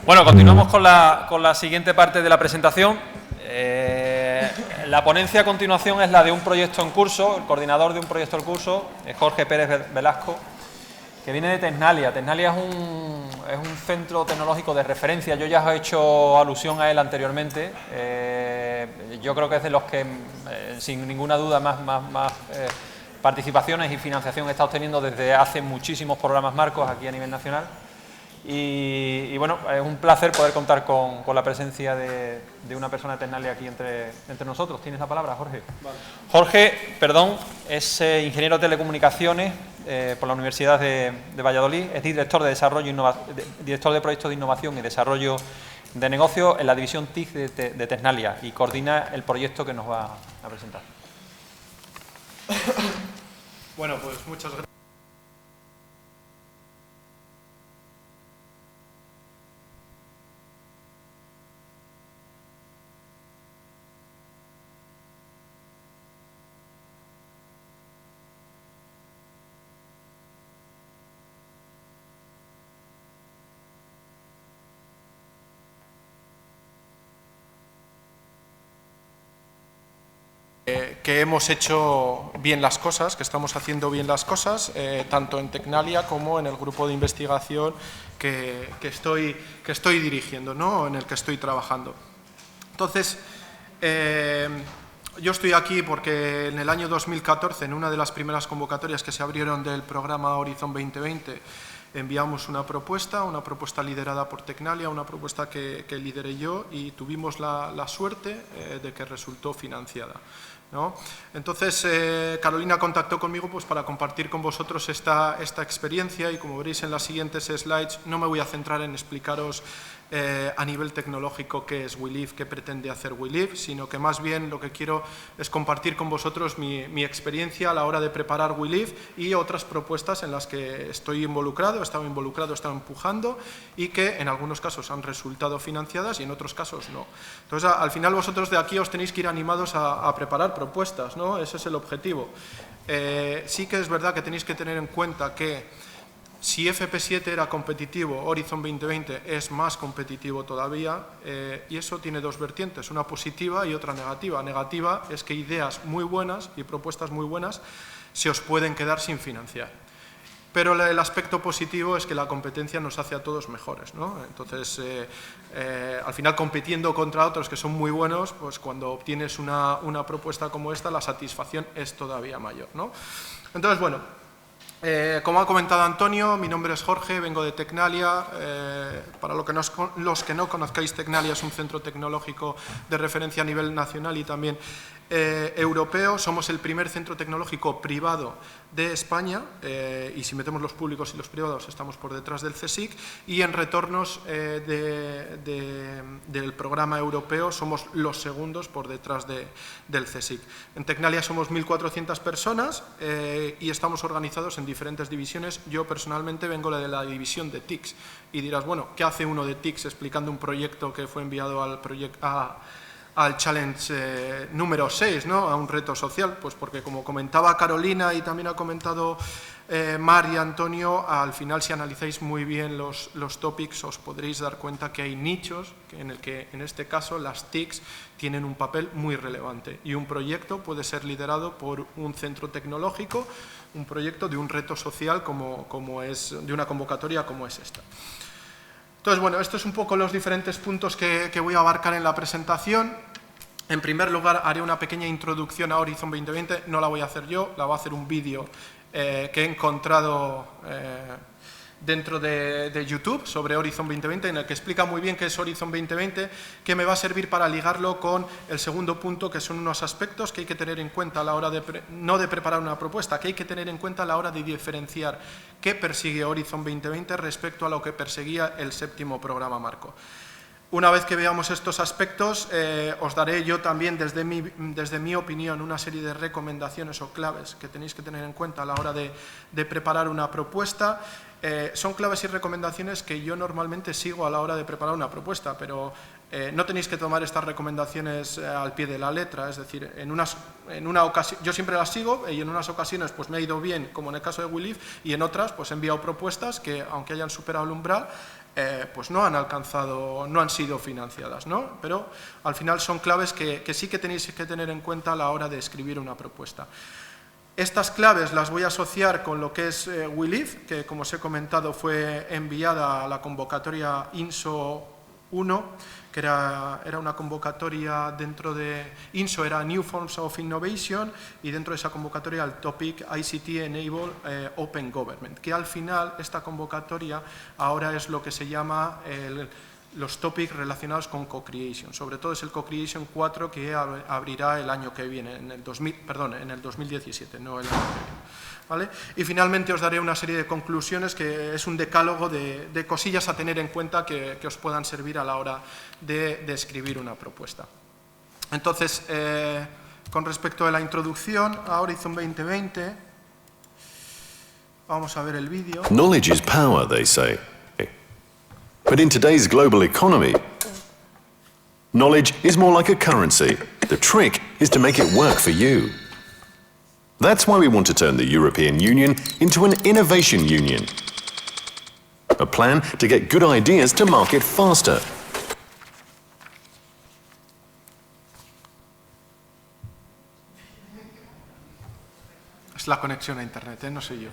Bueno, continuamos con la siguiente parte de la presentación. La ponencia a continuación es la de un proyecto en curso. El coordinador de un proyecto en curso es Jorge Pérez Velasco, que viene de Tecnalia. Tecnalia es un centro tecnológico de referencia. Yo ya os he hecho alusión a él anteriormente. Yo creo que es de los que, sin ninguna duda, más participaciones y financiación está obteniendo desde hace muchísimos programas marcos aquí a nivel nacional. Y bueno, es un placer poder contar con la presencia de una persona de Tecnalia aquí entre nosotros. ¿Tienes la palabra, Jorge? Vale. Jorge, es ingeniero de telecomunicaciones por la Universidad de Valladolid, es director de director de proyectos de innovación y desarrollo de negocio en la división TIC de Tecnalia y coordina el proyecto que nos va a presentar. Bueno, pues muchas gracias. Que hemos hecho bien las cosas, que estamos haciendo bien las cosas, tanto en Tecnalia como en el grupo de investigación que estoy dirigiendo, ¿no? En el que estoy trabajando. Entonces, yo estoy aquí porque en el año 2014, en una de las primeras convocatorias que se abrieron del programa Horizon 2020, enviamos una propuesta liderada por Tecnalia, una propuesta que lideré yo y tuvimos la suerte de que resultó financiada, ¿no? Entonces, Carolina contactó conmigo pues, para compartir con vosotros esta experiencia y como veréis en las siguientes slides no me voy a centrar en explicaros a nivel tecnológico qué es WeLive, qué pretende hacer WeLive, sino que más bien lo que quiero es compartir con vosotros mi experiencia a la hora de preparar WeLive y otras propuestas en las que estoy involucrado, he estado empujando y que en algunos casos han resultado financiadas y en otros casos no. Entonces, al final vosotros de aquí os tenéis que ir animados a preparar propuestas, ¿no? Ese es el objetivo. Sí que es verdad que tenéis que tener en cuenta que si FP7 era competitivo, Horizon 2020 es más competitivo todavía y eso tiene dos vertientes, una positiva y otra negativa. Negativa es que ideas muy buenas y propuestas muy buenas se os pueden quedar sin financiar. Pero el aspecto positivo es que la competencia nos hace a todos mejores, ¿no? Entonces, al final compitiendo contra otros que son muy buenos, pues cuando obtienes una propuesta como esta, la satisfacción es todavía mayor, ¿no? Entonces, bueno, como ha comentado Antonio, mi nombre es Jorge, vengo de Tecnalia. Para los que no conozcáis, Tecnalia es un centro tecnológico de referencia a nivel nacional y también europeo. Somos el primer centro tecnológico privado de España y si metemos los públicos y los privados estamos por detrás del CSIC y en retornos del programa europeo somos los segundos por detrás del CSIC. En Tecnalia somos 1.400 personas y estamos organizados en diferentes divisiones. Yo personalmente vengo de la división de TICs y dirás, bueno, ¿qué hace uno de TICs explicando un proyecto que fue enviado al challenge número 6, ¿no? A un reto social? Pues porque, como comentaba Carolina y también ha comentado Mar y Antonio, al final si analizáis muy bien los topics os podréis dar cuenta que hay nichos en el que en este caso las TICs tienen un papel muy relevante y un proyecto puede ser liderado por un centro tecnológico, un proyecto de un reto social como es de una convocatoria como es esta. Entonces, bueno, estos son un poco los diferentes puntos que voy a abarcar en la presentación. En primer lugar, haré una pequeña introducción a Horizon 2020, no la voy a hacer yo, la va a hacer un vídeo que he encontrado dentro de YouTube sobre Horizon 2020, en el que explica muy bien qué es Horizon 2020, que me va a servir para ligarlo con el segundo punto, que son unos aspectos que hay que tener en cuenta a la hora no de preparar una propuesta, que hay que tener en cuenta a la hora de diferenciar qué persigue Horizon 2020 respecto a lo que perseguía el séptimo programa marco. Una vez que veamos estos aspectos, os daré yo también, desde mi opinión, una serie de recomendaciones o claves que tenéis que tener en cuenta a la hora de preparar una propuesta. Son claves y recomendaciones que yo normalmente sigo a la hora de preparar una propuesta, pero no tenéis que tomar estas recomendaciones al pie de la letra, es decir, en una ocasión, yo siempre las sigo y en unas ocasiones pues me ha ido bien, como en el caso de WeLive, y en otras pues he enviado propuestas que, aunque hayan superado el umbral, pues no han sido financiadas, ¿no? Pero al final son claves que sí que tenéis que tener en cuenta a la hora de escribir una propuesta. Estas claves las voy a asociar con lo que es WeLive, que como os he comentado fue enviada a la convocatoria INSO 1, que era una convocatoria dentro de INSO, era New Forms of Innovation, y dentro de esa convocatoria el topic ICT Enable Open Government, que al final esta convocatoria ahora es lo que se llama los topics relacionados con co-creation. Sobre todo es el co-creation 4 que abrirá el año que viene, en el 2017, no el año que viene. ¿Vale? Y finalmente os daré una serie de conclusiones que es un decálogo de cosillas a tener en cuenta que os puedan servir a la hora de escribir una propuesta. Entonces, con respecto a la introducción a Horizon 2020, vamos a ver el vídeo. Knowledge is power, they say. But in today's global economy, knowledge is more like a currency. The trick is to make it work for you. That's why we want to turn the European Union into an innovation union. A plan to get good ideas to market faster. Es la conexión a Internet, no sé yo.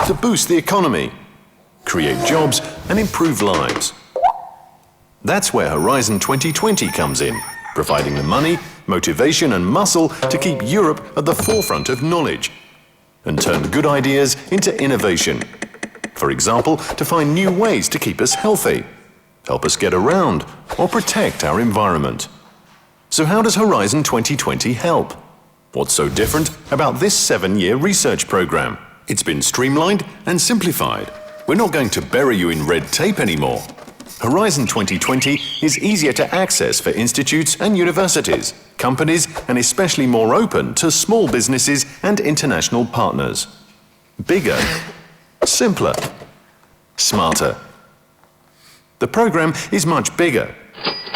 To boost the economy, create jobs and improve lives. That's where Horizon 2020 comes in, providing the money, motivation and muscle to keep Europe at the forefront of knowledge and turn good ideas into innovation. For example, to find new ways to keep us healthy, help us get around or protect our environment. So how does Horizon 2020 help? What's so different about this 7-year research program? It's been streamlined and simplified. We're not going to bury you in red tape anymore. Horizon 2020 is easier to access for institutes and universities, companies, and especially more open to small businesses and international partners. Bigger, simpler, smarter. The program is much bigger.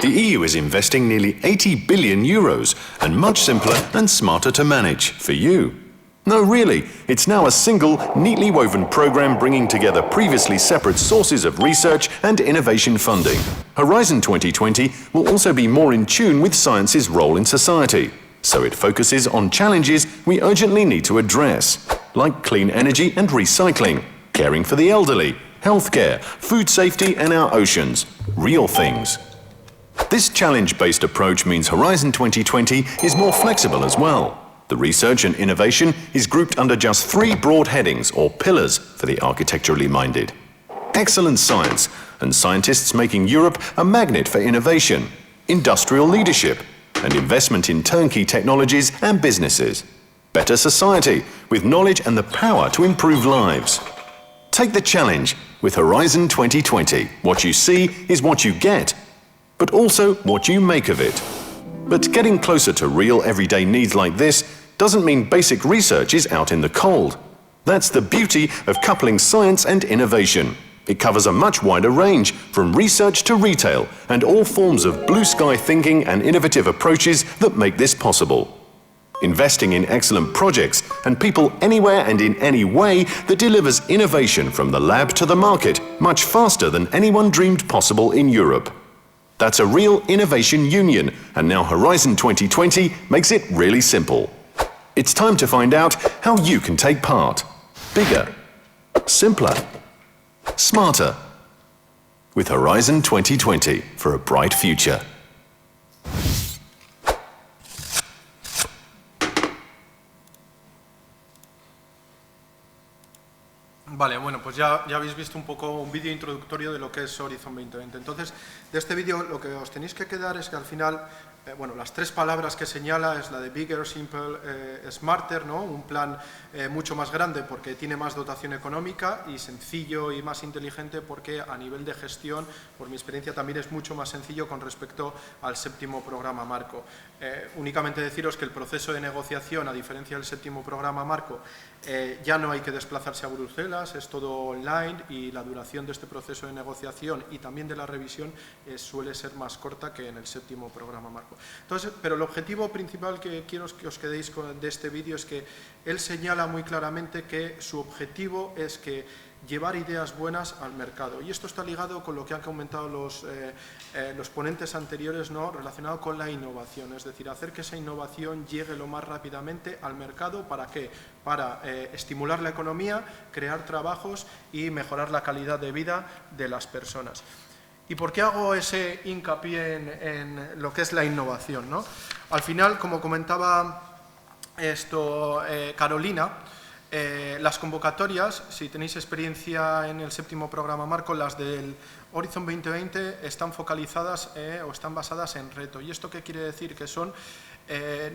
The EU is investing nearly 80 billion euros and much simpler and smarter to manage for you. No, really, it's now a single, neatly woven program bringing together previously separate sources of research and innovation funding. Horizon 2020 will also be more in tune with science's role in society, so it focuses on challenges we urgently need to address, like clean energy and recycling, caring for the elderly, healthcare, food safety and our oceans, real things. This challenge-based approach means Horizon 2020 is more flexible as well. The research and innovation is grouped under just 3 broad headings or pillars for the architecturally minded. Excellent science and scientists making Europe a magnet for innovation, industrial leadership and investment in turnkey technologies and businesses. Better society with knowledge and the power to improve lives. Take the challenge with Horizon 2020. What you see is what you get, but also what you make of it. But getting closer to real everyday needs like this doesn't mean basic research is out in the cold. That's the beauty of coupling science and innovation. It covers a much wider range, from research to retail, and all forms of blue sky thinking and innovative approaches that make this possible. Investing in excellent projects and people anywhere and in any way that delivers innovation from the lab to the market much faster than anyone dreamed possible in Europe. That's a real innovation union, and now Horizon 2020 makes it really simple. It's time to find out how you can take part. Bigger, simpler, smarter. With Horizon 2020 for a bright future. Vale, bueno, pues ya habéis visto un poco un vídeo introductorio de lo que es Horizon 2020. Entonces, de este vídeo lo que os tenéis que quedar es que al final bueno, las tres palabras que señala es la de bigger, simple, smarter, ¿no? Un plan mucho más grande porque tiene más dotación económica, y sencillo y más inteligente porque a nivel de gestión, por mi experiencia, también es mucho más sencillo con respecto al séptimo programa marco. Únicamente deciros que el proceso de negociación, a diferencia del séptimo programa marco, ya no hay que desplazarse a Bruselas, es todo online, y la duración de este proceso de negociación y también de la revisión suele ser más corta que en el séptimo programa marco. Entonces, pero el objetivo principal que quiero que os quedéis de este vídeo es que él señala muy claramente que su objetivo es que llevar ideas buenas al mercado, y esto está ligado con lo que han comentado los ponentes anteriores, ¿no? Relacionado con la innovación, es decir, hacer que esa innovación llegue lo más rápidamente al mercado. ¿Para qué? Para estimular la economía, crear trabajos y mejorar la calidad de vida de las personas. ¿Y por qué hago ese hincapié en lo que es la innovación, ¿no? Al final, como comentaba Carolina, las convocatorias, si tenéis experiencia en el séptimo programa marco, las del Horizon 2020 están focalizadas o están basadas en reto. ¿Y esto qué quiere decir? Que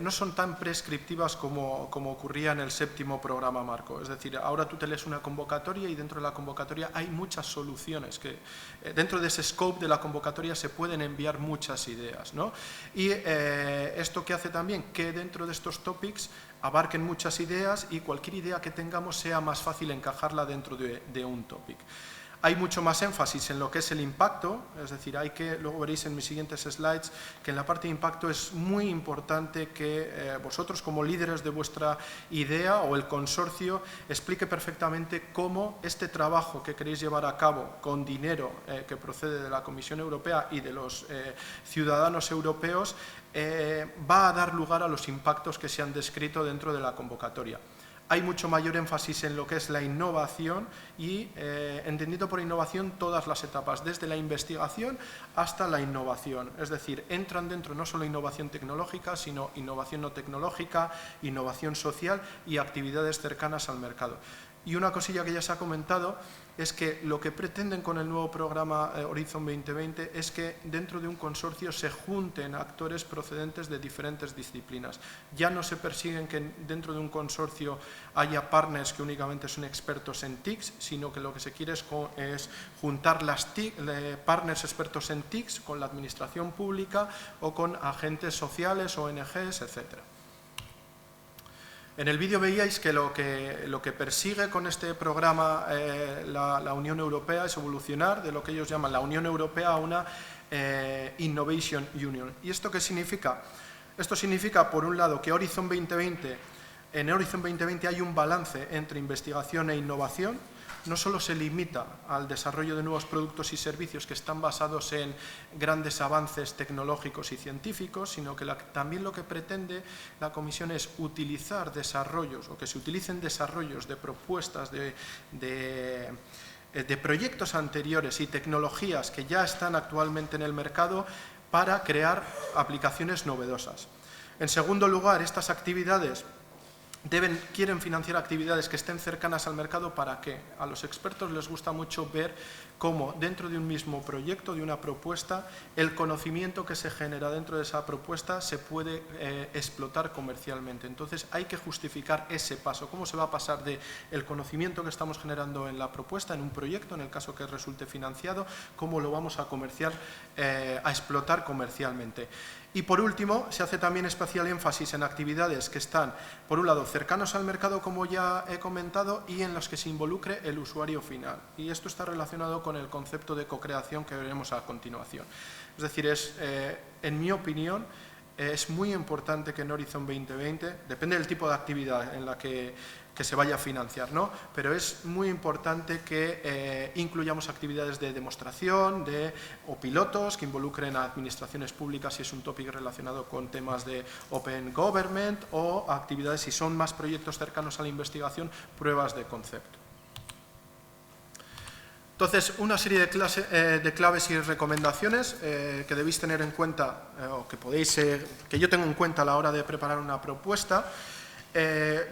no son tan prescriptivas como ocurría en el séptimo programa marco. Es decir, ahora tú te lees una convocatoria y dentro de la convocatoria hay muchas soluciones, que dentro de ese scope de la convocatoria se pueden enviar muchas ideas, ¿no? Y esto que hace también que dentro de estos topics abarquen muchas ideas y cualquier idea que tengamos sea más fácil encajarla dentro de un topic. Hay mucho más énfasis en lo que es el impacto, es decir, luego veréis en mis siguientes slides que en la parte de impacto es muy importante que vosotros, como líderes de vuestra idea o el consorcio, explique perfectamente cómo este trabajo que queréis llevar a cabo con dinero que procede de la Comisión Europea y de los ciudadanos europeos va a dar lugar a los impactos que se han descrito dentro de la convocatoria. Hay mucho mayor énfasis en lo que es la innovación y, entendido por innovación, todas las etapas, desde la investigación hasta la innovación. Es decir, entran dentro no solo innovación tecnológica, sino innovación no tecnológica, innovación social y actividades cercanas al mercado. Y una cosilla que ya se ha comentado es que lo que pretenden con el nuevo programa Horizon 2020 es que dentro de un consorcio se junten actores procedentes de diferentes disciplinas. Ya no se persiguen que dentro de un consorcio haya partners que únicamente son expertos en TICs, sino que lo que se quiere es juntar partners expertos en TICs con la administración pública o con agentes sociales, ONGs, etcétera. En el vídeo veíais que lo que persigue con este programa la Unión Europea es evolucionar de lo que ellos llaman la Unión Europea a una Innovation Union. ¿Y esto qué significa? Esto significa, por un lado, que en Horizon 2020 hay un balance entre investigación e innovación. No solo se limita al desarrollo de nuevos productos y servicios que están basados en grandes avances tecnológicos y científicos, sino que también lo que pretende la Comisión es utilizar desarrollos, o que se utilicen desarrollos de propuestas de proyectos anteriores y tecnologías que ya están actualmente en el mercado para crear aplicaciones novedosas. En segundo lugar, estas actividades quieren financiar actividades que estén cercanas al mercado. ¿Para qué? A los expertos les gusta mucho ver cómo dentro de un mismo proyecto, de una propuesta, el conocimiento que se genera dentro de esa propuesta se puede explotar comercialmente. Entonces hay que justificar ese paso. ¿Cómo se va a pasar del conocimiento que estamos generando en la propuesta, en un proyecto, en el caso que resulte financiado, cómo lo vamos a explotar comercialmente? Y por último, se hace también especial énfasis en actividades que están, por un lado, cercanos al mercado, como ya he comentado, y en los que se involucre el usuario final. Y esto está relacionado con el concepto de co-creación que veremos a continuación. Es decir, en mi opinión, es muy importante que en Horizon 2020, depende del tipo de actividad en la que se vaya a financiar, ¿no? Pero es muy importante que incluyamos actividades de demostración o pilotos que involucren a administraciones públicas si es un tópico relacionado con temas de Open Government, o actividades, si son más proyectos cercanos a la investigación, pruebas de concepto. Entonces, una serie de claves y recomendaciones que debéis tener en cuenta, o que yo tengo en cuenta a la hora de preparar una propuesta.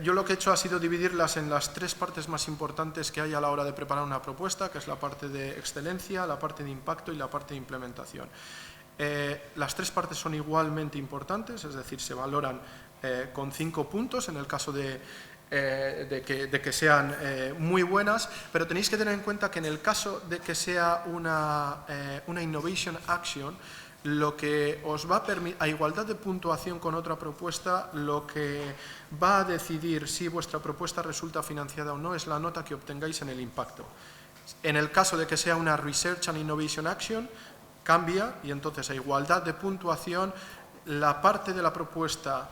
Yo lo que he hecho ha sido dividirlas en las tres partes más importantes que hay a la hora de preparar una propuesta, que es la parte de excelencia, la parte de impacto y la parte de implementación. Las 3 partes son igualmente importantes, es decir, se valoran con 5 puntos en el caso de que sean muy buenas, pero tenéis que tener en cuenta que en el caso de que sea una Innovation Action, lo que os va a permitir, a igualdad de puntuación con otra propuesta, lo que va a decidir si vuestra propuesta resulta financiada o no es la nota que obtengáis en el impacto. En el caso de que sea una Research and Innovation Action, cambia y entonces a igualdad de puntuación, la parte de la propuesta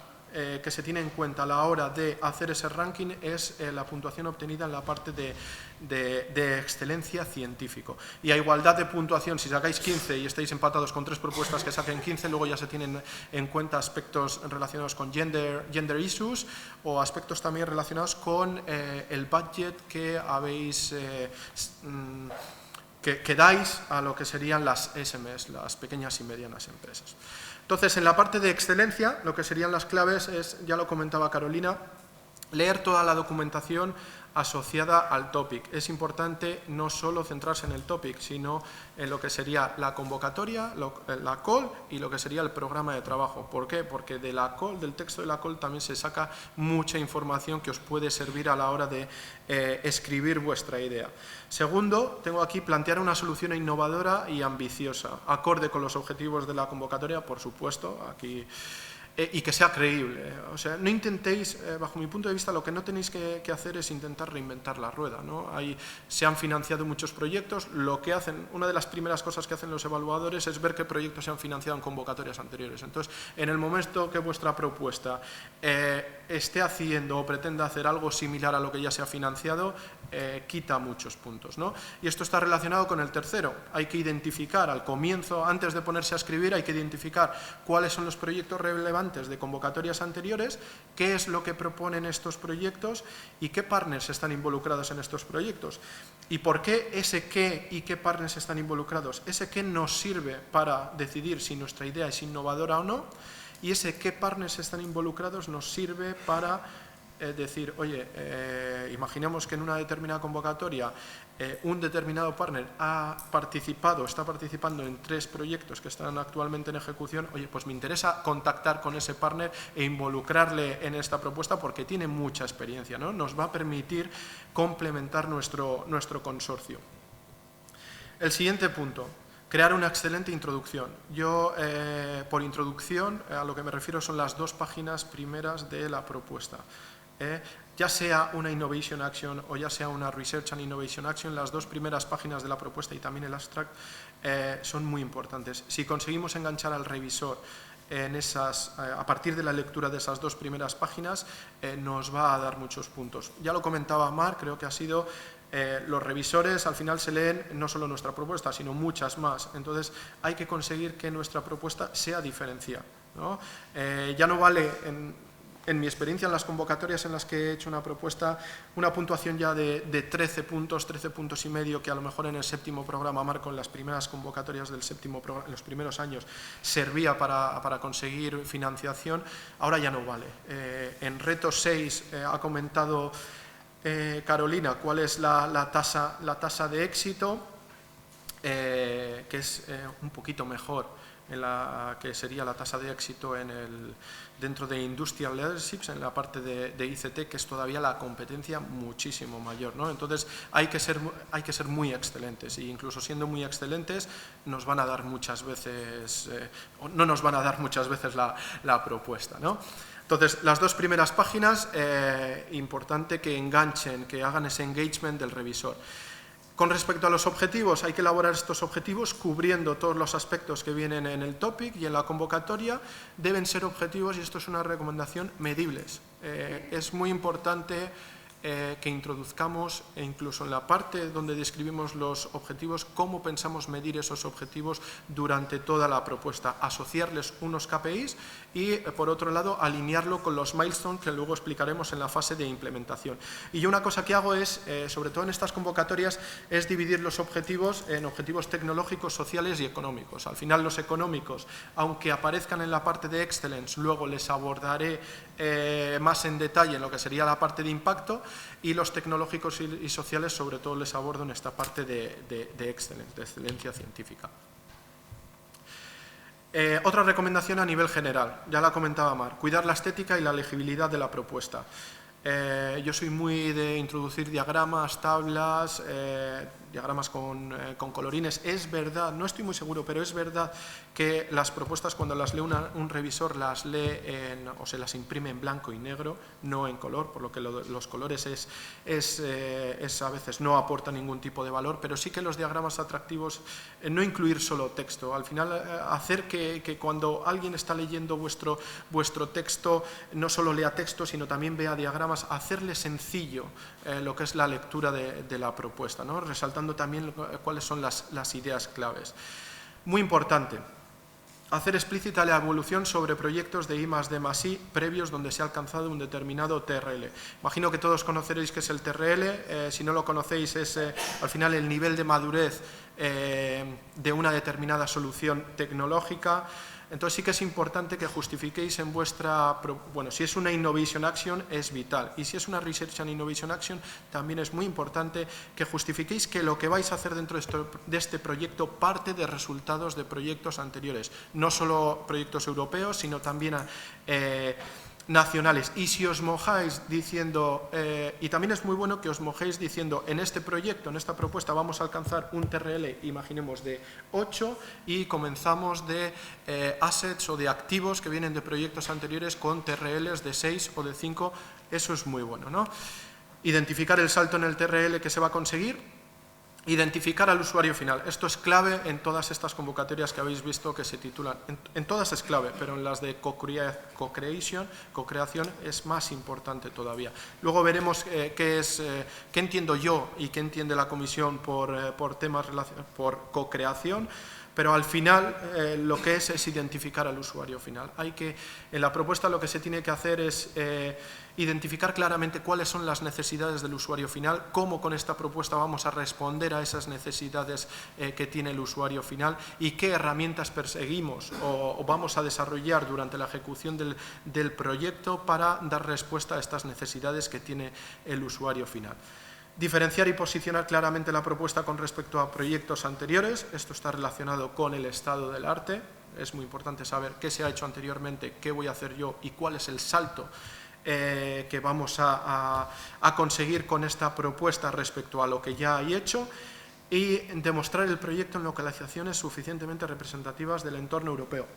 que se tiene en cuenta a la hora de hacer ese ranking es la puntuación obtenida en la parte de excelencia científico. Y a igualdad de puntuación, si sacáis 15 y estáis empatados con 3 propuestas que saquen 15, luego ya se tienen en cuenta aspectos relacionados con gender issues o aspectos también relacionados con el budget que habéis que dais a lo que serían las SMEs, las pequeñas y medianas empresas. Entonces, en la parte de excelencia, lo que serían las claves es, ya lo comentaba Carolina, leer toda la documentación asociada al topic. Es importante no solo centrarse en el topic, sino en lo que sería la convocatoria, la call y lo que sería el programa de trabajo. ¿Por qué? Porque de la call, del texto de la call también se saca mucha información que os puede servir a la hora de escribir vuestra idea. Segundo, tengo aquí plantear una solución innovadora y ambiciosa, acorde con los objetivos de la convocatoria, por supuesto, aquí y que sea creíble. O sea, no intentéis, bajo mi punto de vista, lo que no tenéis que hacer es intentar reinventar la rueda, ¿no? Se han financiado muchos proyectos, lo que hacen, una de las primeras cosas que hacen los evaluadores es ver qué proyectos se han financiado en convocatorias anteriores. Entonces, en el momento que vuestra propuesta esté haciendo o pretenda hacer algo similar a lo que ya se ha financiado, quita muchos puntos, ¿no? Y esto está relacionado con el tercero. Hay que identificar al comienzo, antes de ponerse a escribir, hay que identificar cuáles son los proyectos relevantes de convocatorias anteriores, qué es lo que proponen estos proyectos y qué partners están involucrados en estos proyectos. ¿Y por qué ese qué y qué partners están involucrados? Ese qué nos sirve para decidir si nuestra idea es innovadora o no, y ese qué partners están involucrados nos sirve para decir, oye, imaginemos que en una determinada convocatoria un determinado partner está participando en 3 proyectos que están actualmente en ejecución, oye, pues me interesa contactar con ese partner e involucrarle en esta propuesta porque tiene mucha experiencia, ¿no? Nos va a permitir complementar nuestro consorcio. El siguiente punto. Crear una excelente introducción. Yo, por introducción, a lo que me refiero son las 2 páginas primeras de la propuesta. Ya sea una Innovation Action o ya sea una Research and Innovation Action, las 2 primeras páginas de la propuesta y también el abstract son muy importantes. Si conseguimos enganchar al revisor a partir de la lectura de esas 2 primeras páginas, nos va a dar muchos puntos. Ya lo comentaba Mar, creo que ha sido... los revisores al final se leen no solo nuestra propuesta, sino muchas más. Entonces hay que conseguir que nuestra propuesta sea diferenciada, ¿no? Ya no vale, en mi experiencia en las convocatorias en las que he hecho una propuesta, una puntuación ya de 13 puntos y medio, que a lo mejor en el 7º programa Marco, en las primeras convocatorias del 7º programa, en los primeros años, servía para conseguir financiación, ahora ya no vale. En reto 6 ha comentado Carolina cuál es la tasa de éxito, que es un poquito mejor en la que sería la tasa de éxito dentro de Industrial Leaderships, en la parte de ICT, que es todavía la competencia muchísimo mayor, ¿no? Entonces hay que ser muy excelentes, e incluso siendo muy excelentes nos van a dar muchas veces, no nos van a dar muchas veces la propuesta, ¿no? Entonces, las 2 primeras páginas, importante que enganchen, que hagan ese engagement del revisor. Con respecto a los objetivos, hay que elaborar estos objetivos cubriendo todos los aspectos que vienen en el topic y en la convocatoria. Deben ser objetivos, y esto es una recomendación, medibles. Es muy importante que introduzcamos, incluso en la parte donde describimos los objetivos, cómo pensamos medir esos objetivos durante toda la propuesta, asociarles unos KPIs y, por otro lado, alinearlo con los milestones que luego explicaremos en la fase de implementación. Y yo una cosa que hago es, sobre todo en estas convocatorias, es dividir los objetivos en objetivos tecnológicos, sociales y económicos. Al final, los económicos, aunque aparezcan en la parte de Excellence, luego les abordaré más en detalle en lo que sería la parte de impacto, y los tecnológicos y sociales sobre todo les abordo en esta parte de excelencia científica. Otra recomendación a nivel general, ya la comentaba Mar, cuidar la estética y la legibilidad de la propuesta. Yo soy muy de introducir diagramas, tablas, diagramas con colorines. Es verdad, no estoy muy seguro, pero es verdad que las propuestas cuando las lee un revisor las lee o se las imprime en blanco y negro, no en color, por lo que los colores a veces no aportan ningún tipo de valor, pero sí que los diagramas atractivos, no incluir solo texto, al final hacer que cuando alguien está leyendo vuestro texto no solo lea texto, sino también vea diagramas, hacerle sencillo lo que es la lectura de la propuesta, ¿no? Resaltando también cuáles son las ideas claves. Muy importante, hacer explícita la evolución sobre proyectos de I+D+I previos donde se ha alcanzado un determinado TRL. Imagino que todos conoceréis qué es el TRL, si no lo conocéis es al final el nivel de madurez de una determinada solución tecnológica. Entonces sí que es importante que justifiquéis en vuestra... Bueno, si es una Innovation Action es vital, y si es una Research and Innovation Action también es muy importante que justifiquéis que lo que vais a hacer dentro de este proyecto parte de resultados de proyectos anteriores, no solo proyectos europeos, sino también nacionales. Y si os mojáis diciendo, y también es muy bueno que os mojéis diciendo, en este proyecto, en esta propuesta vamos a alcanzar un TRL, imaginemos de 8 y comenzamos de assets o de activos que vienen de proyectos anteriores con TRLs de 6 o de 5, eso es muy bueno, ¿no? Identificar el salto en el TRL que se va a conseguir. Identificar al usuario final. Esto es clave en todas estas convocatorias que habéis visto que se titulan. En todas es clave, pero en las de co-creación es más importante todavía. Luego veremos qué entiendo yo y qué entiende la comisión por co-creación. Pero al final lo que es identificar al usuario final. En la propuesta lo que se tiene que hacer es identificar claramente cuáles son las necesidades del usuario final, cómo con esta propuesta vamos a responder a esas necesidades que tiene el usuario final y qué herramientas perseguimos o vamos a desarrollar durante la ejecución del proyecto para dar respuesta a estas necesidades que tiene el usuario final. Diferenciar y posicionar claramente la propuesta con respecto a proyectos anteriores. Esto está relacionado con el estado del arte. Es muy importante saber qué se ha hecho anteriormente, qué voy a hacer yo y cuál es el salto que vamos a conseguir con esta propuesta respecto a lo que ya hay hecho, y demostrar el proyecto en localizaciones suficientemente representativas del entorno europeo.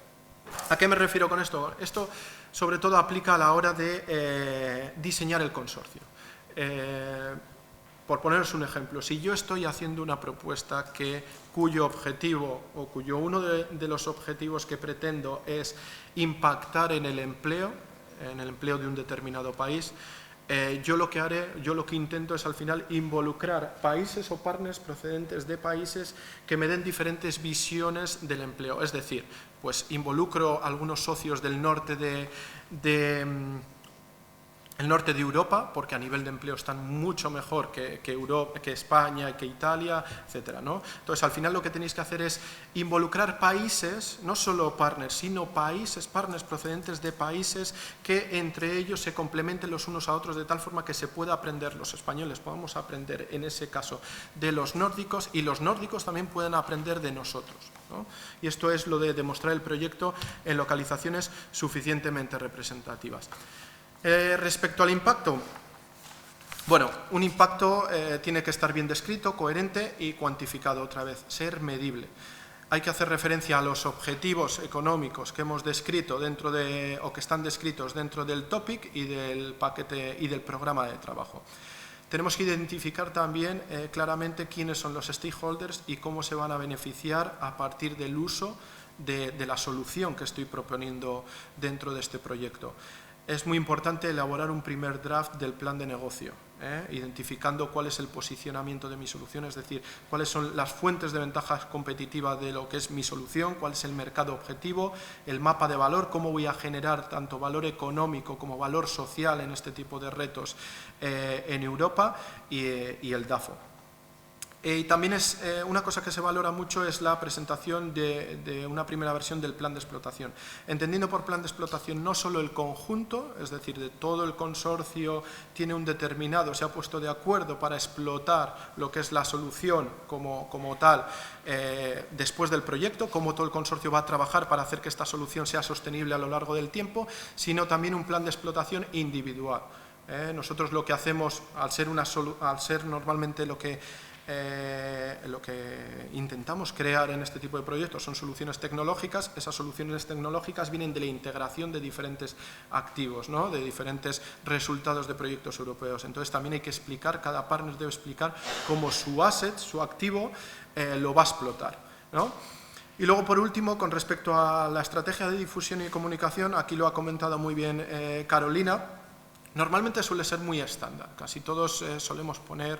¿A qué me refiero con esto? Esto sobre todo aplica a la hora de diseñar el consorcio. Por poneros un ejemplo, si yo estoy haciendo una propuesta cuyo objetivo o cuyo uno de los objetivos que pretendo es impactar en el empleo de un determinado país, yo lo que intento es al final involucrar países o partners procedentes de países que me den diferentes visiones del empleo. Es decir, pues involucro a algunos socios del norte el norte de Europa, porque a nivel de empleo están mucho mejor que España, que Italia, etcétera, ¿no? Entonces, al final lo que tenéis que hacer es involucrar países, no solo partners, sino partners procedentes de países que entre ellos se complementen los unos a otros de tal forma que se pueda aprender, los españoles podamos aprender en ese caso de los nórdicos y los nórdicos también puedan aprender de nosotros, ¿no? Y esto es lo de demostrar el proyecto en localizaciones suficientemente representativas. Respecto al impacto, bueno, un impacto tiene que estar bien descrito, coherente y cuantificado otra vez, ser medible. Hay que hacer referencia a los objetivos económicos que hemos descrito o que están descritos dentro del topic y del paquete y del programa de trabajo. Tenemos que identificar también claramente quiénes son los stakeholders y cómo se van a beneficiar a partir del uso de la solución que estoy proponiendo dentro de este proyecto. Es muy importante elaborar un primer draft del plan de negocio, identificando cuál es el posicionamiento de mi solución, es decir, cuáles son las fuentes de ventajas competitivas de lo que es mi solución, cuál es el mercado objetivo, el mapa de valor, cómo voy a generar tanto valor económico como valor social en este tipo de retos en Europa y el DAFO. Y también es una cosa que se valora mucho es la presentación de una primera versión del plan de explotación. Entendiendo por plan de explotación no solo el conjunto, es decir, de todo el consorcio tiene un determinado, se ha puesto de acuerdo para explotar lo que es la solución como tal después del proyecto, cómo todo el consorcio va a trabajar para hacer que esta solución sea sostenible a lo largo del tiempo, sino también un plan de explotación individual. Nosotros lo que hacemos, al ser normalmente lo que intentamos crear en este tipo de proyectos son soluciones tecnológicas. Esas soluciones tecnológicas vienen de la integración de diferentes activos, ¿no? De diferentes resultados de proyectos europeos. Entonces también hay que explicar, cada partner debe explicar cómo su asset, su activo, lo va a explotar, ¿no? Y luego, por último, con respecto a la estrategia de difusión y comunicación, aquí lo ha comentado muy bien Carolina, normalmente suele ser muy estándar. Casi todos solemos poner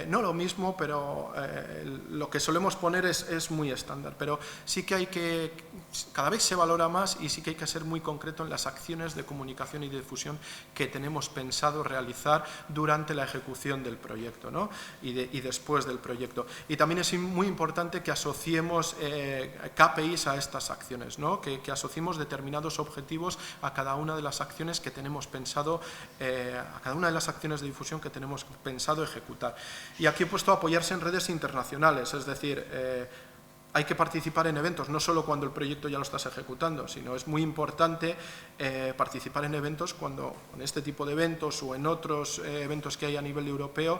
no lo mismo, pero lo que solemos poner es muy estándar. Pero sí que cada vez se valora más y sí que hay que ser muy concreto en las acciones de comunicación y de difusión que tenemos pensado realizar durante la ejecución del proyecto, ¿no? y después del proyecto. Y también es muy importante que asociemos KPIs a estas acciones, ¿no? que asociemos determinados objetivos a cada una de las acciones que tenemos pensado, a cada una de las acciones de difusión que tenemos pensado ejecutar. Y aquí he puesto apoyarse en redes internacionales, es decir, hay que participar en eventos, no solo cuando el proyecto ya lo estás ejecutando, sino es muy importante participar en eventos cuando, en este tipo de eventos o en otros eventos que hay a nivel europeo,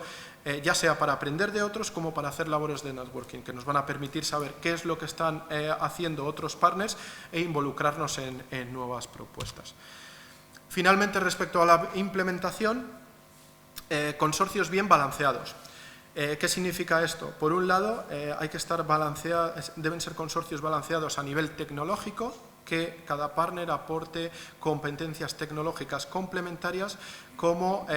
ya sea para aprender de otros como para hacer labores de networking, que nos van a permitir saber qué es lo que están haciendo otros partners e involucrarnos en nuevas propuestas. Finalmente, respecto a la implementación, consorcios bien balanceados. ¿Qué significa esto? Por un lado, hay que estar deben ser consorcios balanceados a nivel tecnológico, que cada partner aporte competencias tecnológicas complementarias, como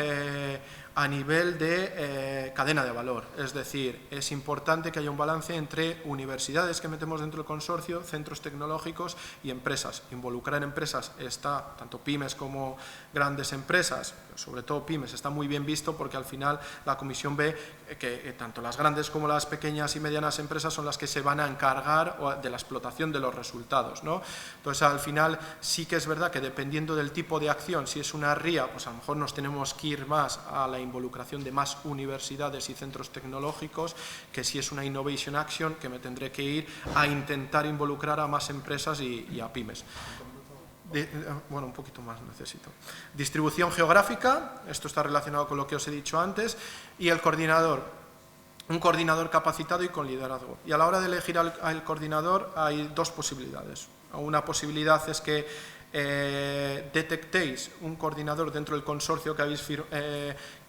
a nivel de cadena de valor. Es decir, es importante que haya un balance entre universidades que metemos dentro del consorcio, centros tecnológicos y empresas. Involucrar empresas está, tanto pymes como grandes empresas, sobre todo pymes, está muy bien visto porque al final la comisión ve que tanto las grandes como las pequeñas y medianas empresas son las que se van a encargar de la explotación de los resultados, ¿no? Entonces, al final sí que es verdad que dependiendo del tipo de acción, si es una RIA, pues a lo mejor nos tenemos que ir más a la involucración de más universidades y centros tecnológicos, que si es una Innovation Action, que me tendré que ir a intentar involucrar a más empresas y a pymes. Bueno, un poquito más necesito. Distribución geográfica, esto está relacionado con lo que os he dicho antes, y el coordinador. Un coordinador capacitado y con liderazgo. Y a la hora de elegir al coordinador hay dos posibilidades. Una posibilidad es que detectéis un coordinador dentro del consorcio que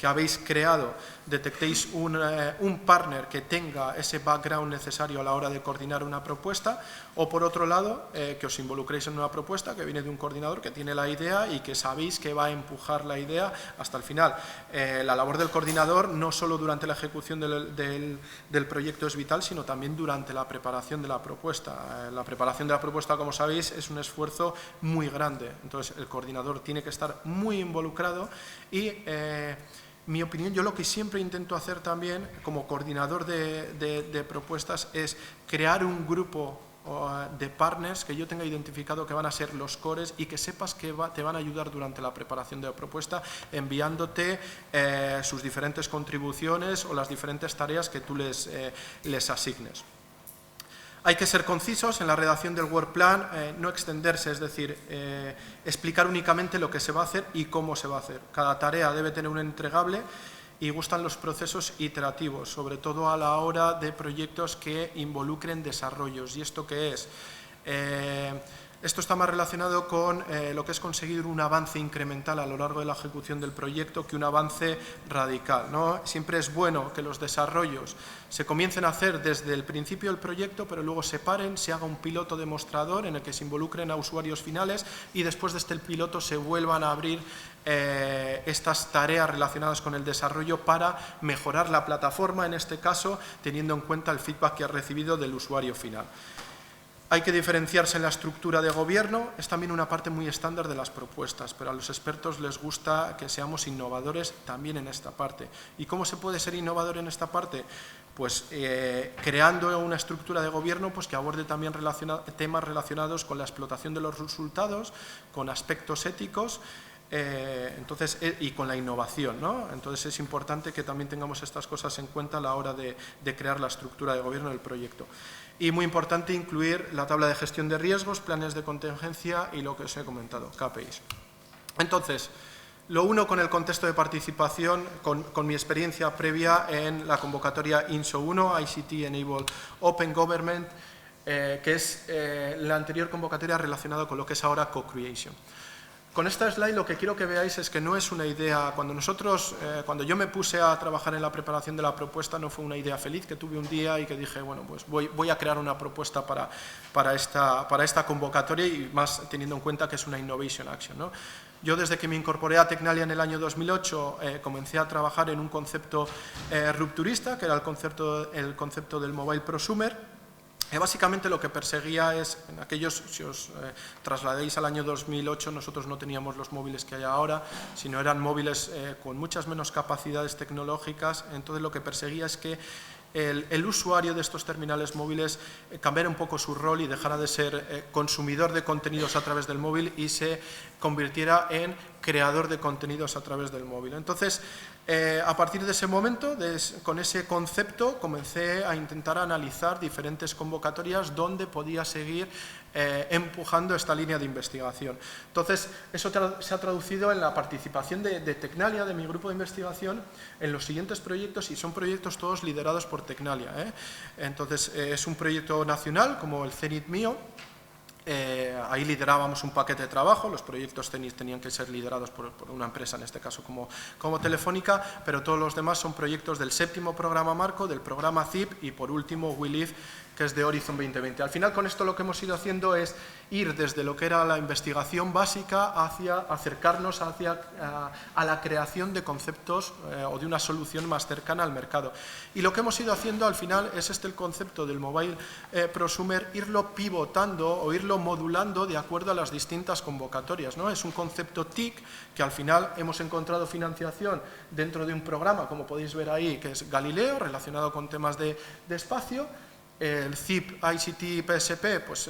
habéis creado, detectéis un partner que tenga ese background necesario a la hora de coordinar una propuesta, o por otro lado, que os involucréis en una propuesta que viene de un coordinador que tiene la idea y que sabéis que va a empujar la idea hasta el final. La labor del coordinador no solo durante la ejecución del proyecto es vital, sino también durante la preparación de la propuesta. La preparación de la propuesta, como sabéis, es un esfuerzo muy grande, entonces el coordinador tiene que estar muy involucrado y mi opinión, yo lo que siempre intento hacer también como coordinador de propuestas es crear un grupo de partners que yo tenga identificado que van a ser los cores y que sepas que te van a ayudar durante la preparación de la propuesta, enviándote sus diferentes contribuciones o las diferentes tareas que tú les asignes. Hay que ser concisos en la redacción del work plan, no extenderse, es decir, explicar únicamente lo que se va a hacer y cómo se va a hacer. Cada tarea debe tener un entregable y gustan los procesos iterativos, sobre todo a la hora de proyectos que involucren desarrollos. ¿Y esto qué es? Esto está más relacionado con lo que es conseguir un avance incremental a lo largo de la ejecución del proyecto que un avance radical, ¿no? Siempre es bueno que los desarrollos se comiencen a hacer desde el principio del proyecto, pero luego se paren, se haga un piloto demostrador en el que se involucren a usuarios finales y después de este piloto se vuelvan a abrir estas tareas relacionadas con el desarrollo para mejorar la plataforma, en este caso, teniendo en cuenta el feedback que ha recibido del usuario final. Hay que diferenciarse en la estructura de gobierno, es también una parte muy estándar de las propuestas, pero a los expertos les gusta que seamos innovadores también en esta parte. ¿Y cómo se puede ser innovador en esta parte? Pues creando una estructura de gobierno pues, que aborde también temas relacionados con la explotación de los resultados, con aspectos éticos, y con la innovación, ¿no? Entonces es importante que también tengamos estas cosas en cuenta a la hora de crear la estructura de gobierno del proyecto. Y muy importante incluir la tabla de gestión de riesgos, planes de contingencia y lo que os he comentado, KPIs. Entonces, lo uno con el contexto de participación, con mi experiencia previa en la convocatoria INSO 1, ICT Enable Open Government, que es la anterior convocatoria relacionada con lo que es ahora Co-Creation. Con esta slide lo que quiero que veáis es que no es una idea, cuando yo me puse a trabajar en la preparación de la propuesta no fue una idea feliz que tuve un día y que dije, bueno, pues voy a crear una propuesta para esta convocatoria y más teniendo en cuenta que es una Innovation Action, ¿no? Yo desde que me incorporé a Tecnalia en el año 2008 comencé a trabajar en un concepto rupturista, que era el concepto del Mobile Prosumer. Básicamente lo que perseguía es, en aquellos, si os trasladéis al año 2008, nosotros no teníamos los móviles que hay ahora, sino eran móviles con muchas menos capacidades tecnológicas. Entonces lo que perseguía es que el usuario de estos terminales móviles cambiara un poco su rol y dejara de ser consumidor de contenidos a través del móvil y se convirtiera en creador de contenidos a través del móvil. Entonces, a partir de ese momento, con ese concepto, comencé a intentar analizar diferentes convocatorias donde podía seguir empujando esta línea de investigación. Entonces, eso se ha traducido en la participación de Tecnalia, de mi grupo de investigación, en los siguientes proyectos, y son proyectos todos liderados por Tecnalia, ¿eh? Entonces, es un proyecto nacional, como el Zenit Mío. Ahí liderábamos un paquete de trabajo, los proyectos tenían que ser liderados por una empresa, en este caso como Telefónica, pero todos los demás son proyectos del 7º programa marco, del programa CIP y por último We Live, que es de Horizon 2020. Al final con esto lo que hemos ido haciendo es ir desde lo que era la investigación básica hacia acercarnos a la creación de conceptos o de una solución más cercana al mercado. Y lo que hemos ido haciendo al final es el concepto del Mobile Prosumer, irlo pivotando o irlo modulando de acuerdo a las distintas convocatorias, ¿no? Es un concepto TIC que al final hemos encontrado financiación dentro de un programa, como podéis ver ahí, que es Galileo, relacionado con temas de espacio. El CIP ICT PSP, pues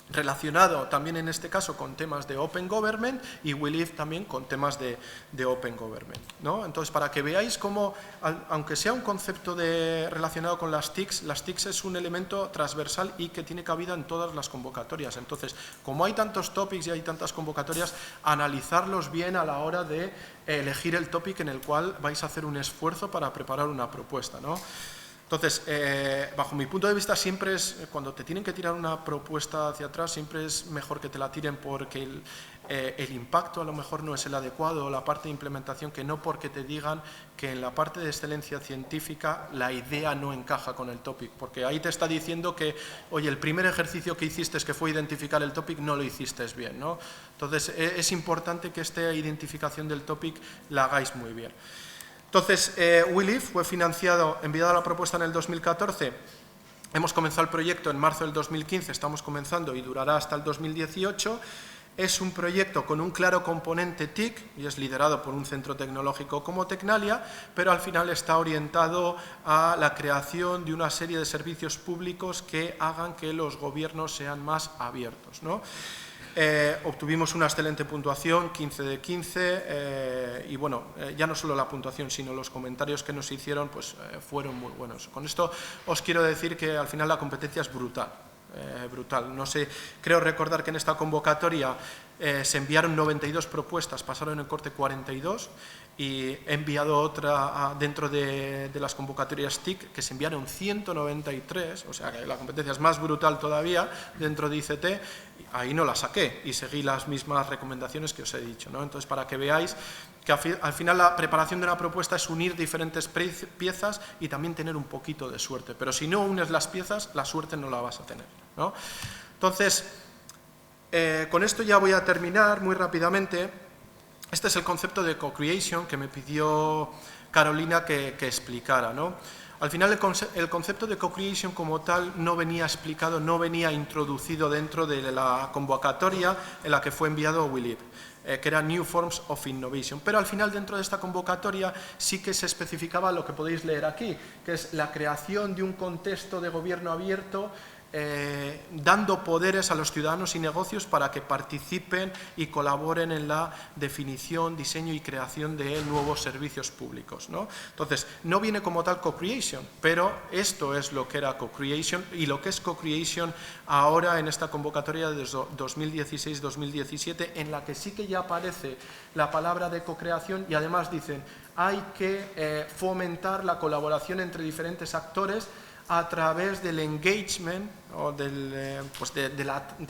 relacionado también en este caso con temas de Open Government, y We Live también con temas de Open Government, ¿no? Entonces, para que veáis cómo, aunque sea un concepto relacionado con las TICs es un elemento transversal y que tiene cabida en todas las convocatorias. Entonces, como hay tantos topics y hay tantas convocatorias, analizarlos bien a la hora de elegir el topic en el cual vais a hacer un esfuerzo para preparar una propuesta, ¿no? Entonces, bajo mi punto de vista, siempre es, cuando te tienen que tirar una propuesta hacia atrás, siempre es mejor que te la tiren porque el impacto a lo mejor no es el adecuado, o la parte de implementación, que no porque te digan que en la parte de excelencia científica la idea no encaja con el topic, porque ahí te está diciendo que, oye, el primer ejercicio que hiciste, que fue identificar el topic, no lo hiciste bien, ¿no? Entonces, es importante que esta identificación del topic la hagáis muy bien. Entonces, We Live fue enviada la propuesta en el 2014, hemos comenzado el proyecto en marzo del 2015, estamos comenzando y durará hasta el 2018. Es un proyecto con un claro componente TIC y es liderado por un centro tecnológico como Tecnalia, pero al final está orientado a la creación de una serie de servicios públicos que hagan que los gobiernos sean más abiertos, ¿no? Obtuvimos una excelente puntuación, 15 de 15, y bueno, ya no solo la puntuación, sino los comentarios que nos hicieron, pues fueron muy buenos. Con esto os quiero decir que al final la competencia es brutal. Brutal. No sé, creo recordar que en esta convocatoria se enviaron 92 propuestas, pasaron en corte 42 y he enviado otra dentro de las convocatorias TIC que se enviaron 193, o sea que la competencia es más brutal todavía dentro de ICT. Ahí no la saqué y seguí las mismas recomendaciones que os he dicho, ¿no? Entonces, para que veáis que al final la preparación de una propuesta es unir diferentes piezas y también tener un poquito de suerte, pero si no unes las piezas, la suerte no la vas a tener, ¿no? Entonces, con esto ya voy a terminar muy rápidamente. Este es el concepto de co-creation que me pidió Carolina que explicara, ¿no? Al final el concepto de co-creation como tal no venía explicado, no venía introducido dentro de la convocatoria en la que fue enviado WeLive, que era New Forms of Innovation. Pero al final dentro de esta convocatoria sí que se especificaba lo que podéis leer aquí, que es la creación de un contexto de gobierno abierto, dando poderes a los ciudadanos y negocios para que participen y colaboren en la definición, diseño y creación de nuevos servicios públicos, ¿no? Entonces, no viene como tal co-creation, pero esto es lo que era co-creation y lo que es co-creation ahora en esta convocatoria de 2016-2017, en la que sí que ya aparece la palabra de co-creación y además dicen hay que fomentar la colaboración entre diferentes actores a través del engagement o de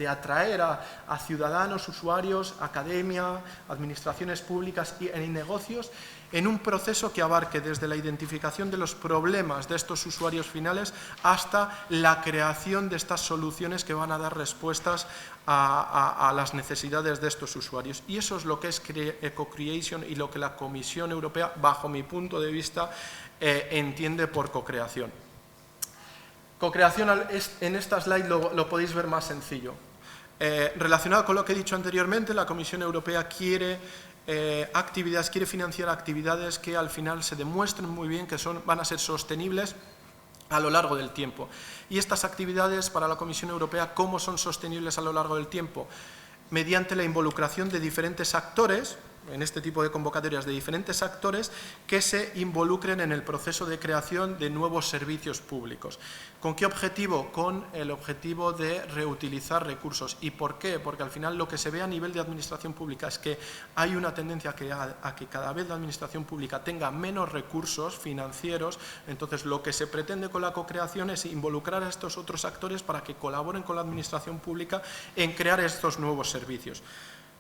atraer a ciudadanos, usuarios, academia, administraciones públicas y negocios en un proceso que abarque desde la identificación de los problemas de estos usuarios finales hasta la creación de estas soluciones que van a dar respuestas a las necesidades de estos usuarios. Y eso es lo que es co-creation y lo que la Comisión Europea, bajo mi punto de vista, entiende por co-creación. Co-creación en esta slide lo podéis ver más sencillo. Relacionado con lo que he dicho anteriormente, la Comisión Europea quiere financiar actividades que al final se demuestren muy bien que van a ser sostenibles a lo largo del tiempo. Y estas actividades para la Comisión Europea, ¿cómo son sostenibles a lo largo del tiempo? Mediante la involucración de diferentes actores, en este tipo de convocatorias de diferentes actores que se involucren en el proceso de creación de nuevos servicios públicos. ¿Con qué objetivo? Con el objetivo de reutilizar recursos. ¿Y por qué? Porque al final lo que se ve a nivel de administración pública es que hay una tendencia a que cada vez la administración pública tenga menos recursos financieros. Entonces lo que se pretende con la co-creación es involucrar a estos otros actores para que colaboren con la administración pública en crear estos nuevos servicios.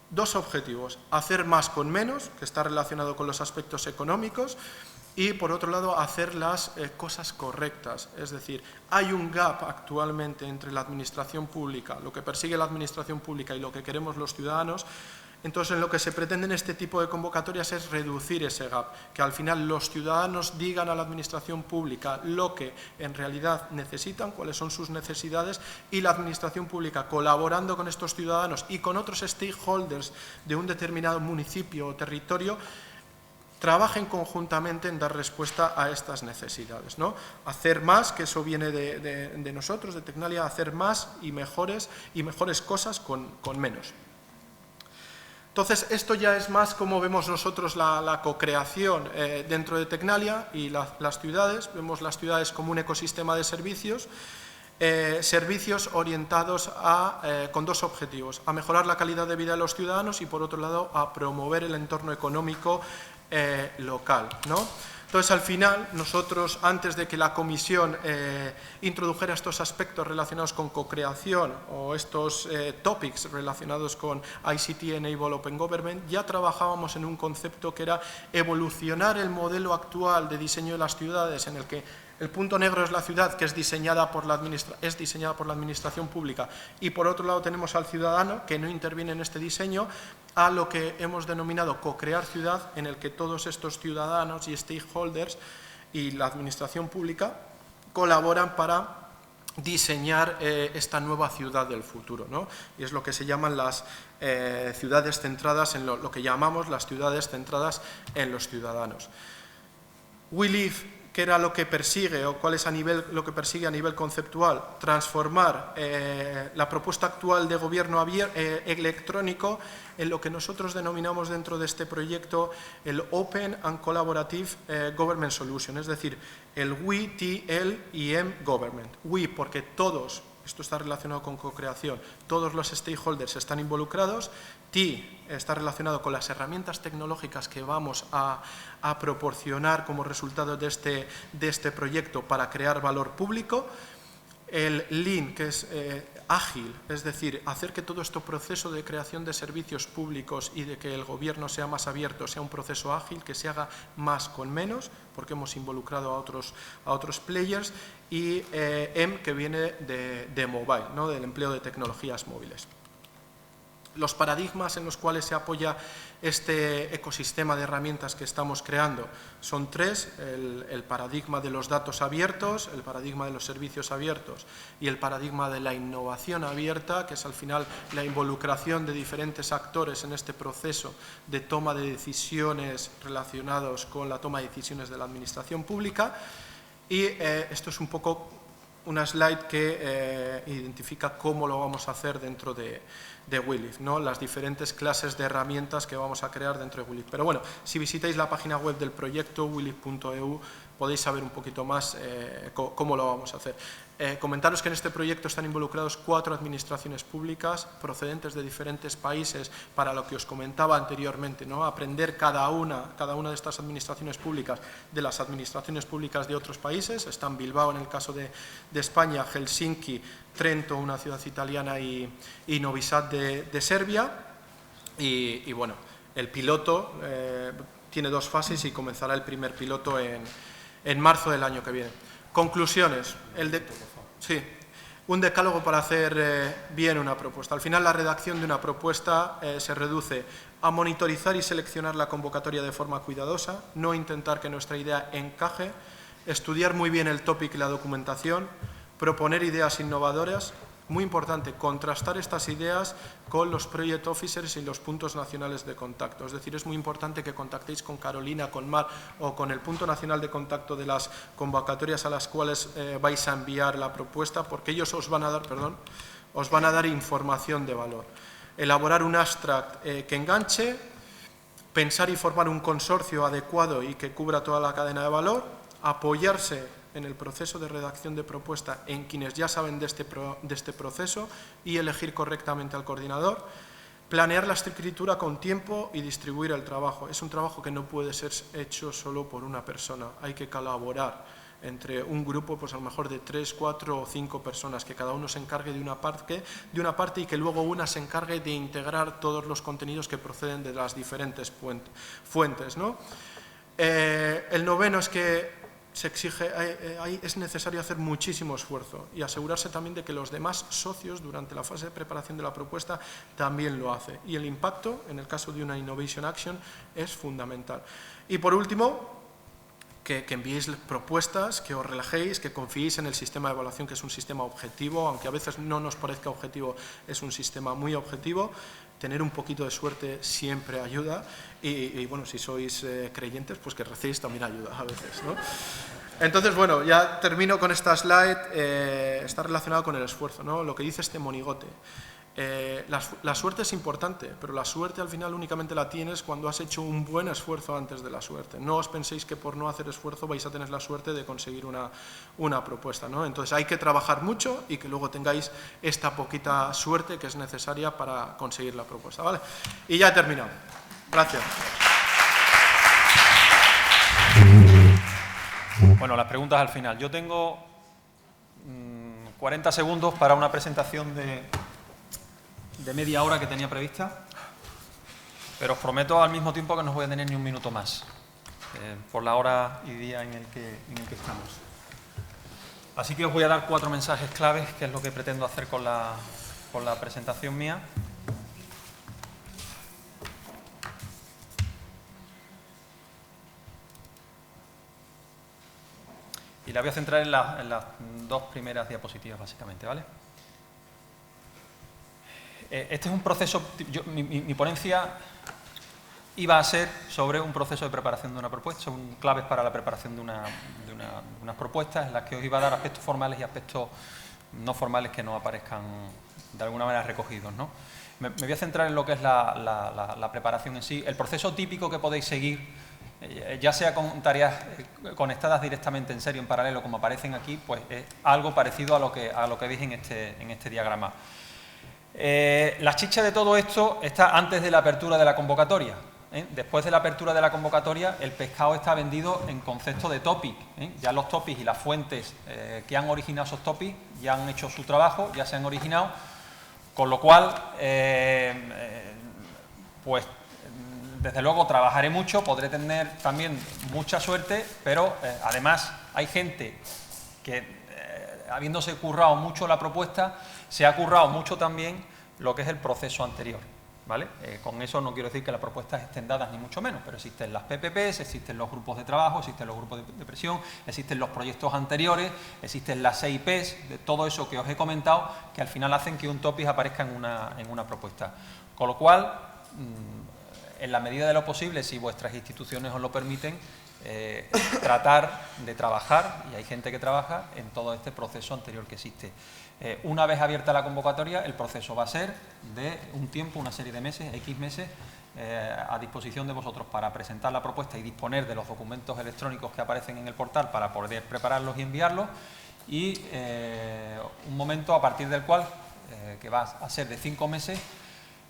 Dos objetivos: hacer más con menos, que está relacionado con los aspectos económicos, y por otro lado hacer las cosas correctas. Es decir, hay un gap actualmente entre la administración pública, lo que persigue la administración pública y lo que queremos los ciudadanos. Entonces, en lo que se pretende en este tipo de convocatorias es reducir ese gap, que al final los ciudadanos digan a la administración pública lo que en realidad necesitan, cuáles son sus necesidades, y la administración pública, colaborando con estos ciudadanos y con otros stakeholders de un determinado municipio o territorio, trabajen conjuntamente en dar respuesta a estas necesidades, ¿no? Hacer más, que eso viene de nosotros, de Tecnalia, hacer más y mejores cosas con menos. Entonces, esto ya es más como vemos nosotros la co-creación dentro de Tecnalia y las ciudades. Vemos las ciudades como un ecosistema de servicios, servicios orientados con dos objetivos: a mejorar la calidad de vida de los ciudadanos y, por otro lado, a promover el entorno económico local, ¿no? Entonces, al final, nosotros, antes de que la Comisión introdujera estos aspectos relacionados con co-creación o estos topics relacionados con ICT Enable Open Government, ya trabajábamos en un concepto que era evolucionar el modelo actual de diseño de las ciudades, en el que el punto negro es la ciudad, que es diseñada por la administración pública, y por otro lado tenemos al ciudadano, que no interviene en este diseño, a lo que hemos denominado co-crear ciudad, en el que todos estos ciudadanos y stakeholders y la administración pública colaboran para diseñar esta nueva ciudad del futuro, ¿no? Y es lo que se llaman las ciudades centradas en lo que llamamos las ciudades centradas en los ciudadanos. WeLive, ¿qué era lo que persigue o cuál es lo que persigue a nivel conceptual? Transformar la propuesta actual de gobierno electrónico en lo que nosotros denominamos dentro de este proyecto el Open and Collaborative Government Solution, es decir, el WE, T, L y M Government. WE porque todos, esto está relacionado con co-creación, todos los stakeholders están involucrados. T está relacionado con las herramientas tecnológicas que vamos a proporcionar como resultado de este proyecto para crear valor público. El Lean, que es ágil, es decir, hacer que todo este proceso de creación de servicios públicos y de que el gobierno sea más abierto sea un proceso ágil, que se haga más con menos, porque hemos involucrado a otros players. Y M, que viene de mobile, ¿no? Del empleo de tecnologías móviles. Los paradigmas en los cuales se apoya este ecosistema de herramientas que estamos creando son tres: el paradigma de los datos abiertos, el paradigma de los servicios abiertos y el paradigma de la innovación abierta, que es al final la involucración de diferentes actores en este proceso de toma de decisiones relacionados con la toma de decisiones de la administración pública. Y esto es un poco una slide que identifica cómo lo vamos a hacer dentro de WILIF, ¿no? Las diferentes clases de herramientas que vamos a crear dentro de WILIF. Pero bueno, si visitáis la página web del proyecto, wilif.eu, podéis saber un poquito más cómo lo vamos a hacer. Comentaros que en este proyecto están involucrados 4 administraciones públicas procedentes de diferentes países, para lo que os comentaba anteriormente, ¿no? Aprender cada una de estas administraciones públicas de las administraciones públicas de otros países. Están Bilbao en el caso de España, Helsinki, Trento, una ciudad italiana, y Novi Sad de Serbia. Y bueno, el piloto tiene 2 fases y comenzará el primer piloto en marzo del año que viene. Conclusiones. Un decálogo para hacer bien una propuesta. Al final, la redacción de una propuesta se reduce a monitorizar y seleccionar la convocatoria de forma cuidadosa, no intentar que nuestra idea encaje, estudiar muy bien el topic y la documentación, proponer ideas innovadoras. Muy importante, contrastar estas ideas con los project officers y los puntos nacionales de contacto. Es decir, es muy importante que contactéis con Carolina, con Mar o con el punto nacional de contacto de las convocatorias a las cuales vais a enviar la propuesta, porque ellos os van a dar información de valor. Elaborar un abstract que enganche, pensar y formar un consorcio adecuado y que cubra toda la cadena de valor, apoyarse en el proceso de redacción de propuesta en quienes ya saben de este proceso y elegir correctamente al coordinador, planear la escritura con tiempo y distribuir el trabajo. Es un trabajo que no puede ser hecho solo por una persona, hay que colaborar entre un grupo, pues a lo mejor de 3, 4 o 5 personas, que cada uno se encargue de una parte y que luego una se encargue de integrar todos los contenidos que proceden de las diferentes fuentes, ¿no? El noveno es que es necesario hacer muchísimo esfuerzo y asegurarse también de que los demás socios durante la fase de preparación de la propuesta también lo hacen. Y el impacto, en el caso de una Innovation Action, es fundamental. Y por último, que enviéis propuestas, que os relajéis, que confiéis en el sistema de evaluación, que es un sistema objetivo, aunque a veces no nos parezca objetivo, es un sistema muy objetivo. Tener un poquito de suerte siempre ayuda y bueno, si sois creyentes, pues que recéis también ayuda a veces, ¿no? Entonces, bueno, ya termino con esta slide. Está relacionado con el esfuerzo, ¿no? Lo que dice este monigote. La suerte es importante, pero la suerte al final únicamente la tienes cuando has hecho un buen esfuerzo antes de la suerte. No os penséis que por no hacer esfuerzo vais a tener la suerte de conseguir una propuesta, ¿no? Entonces hay que trabajar mucho y que luego tengáis esta poquita suerte que es necesaria para conseguir la propuesta, ¿vale? Y ya he terminado. Gracias. Bueno, las preguntas al final. Yo tengo 40 segundos para una presentación de media hora que tenía prevista, pero os prometo al mismo tiempo que no os voy a tener ni un minuto más, por la hora y día en el que estamos. Así que os voy a dar 4 mensajes claves, que es lo que pretendo hacer con la presentación mía. Y la voy a centrar en las 2 primeras diapositivas, básicamente, ¿vale? Este es un proceso, mi ponencia iba a ser sobre un proceso de preparación de una propuesta, son claves para la preparación de unas propuestas en las que os iba a dar aspectos formales y aspectos no formales que no aparezcan de alguna manera recogidos, ¿no? Me voy a centrar en lo que es la preparación en sí, el proceso típico que podéis seguir, ya sea con tareas conectadas directamente en serio, en paralelo, como aparecen aquí, pues es algo parecido a lo que veis en este diagrama. La chicha de todo esto está antes de la apertura de la convocatoria. Después de la apertura de la convocatoria, el pescado está vendido en concepto de topic. Ya los topics y las fuentes que han originado esos topics ya han hecho su trabajo, ya se han originado, con lo cual, pues desde luego trabajaré mucho, podré tener también mucha suerte, pero además hay gente que, habiéndose currado mucho la propuesta, se ha currado mucho también lo que es el proceso anterior. ¿vale? Con eso no quiero decir que las propuestas estén dadas ni mucho menos, pero existen las PPPs, existen los grupos de trabajo, existen los grupos de presión, existen los proyectos anteriores, existen las EIPs, de todo eso que os he comentado, que al final hacen que un topic aparezca en una propuesta. Con lo cual, en la medida de lo posible, si vuestras instituciones os lo permiten, tratar de trabajar, y hay gente que trabaja, en todo este proceso anterior que existe. Una vez abierta la convocatoria, el proceso va a ser de un tiempo, una serie de meses, X meses, a disposición de vosotros para presentar la propuesta y disponer de los documentos electrónicos que aparecen en el portal para poder prepararlos y enviarlos, y un momento a partir del cual, que va a ser de 5 meses,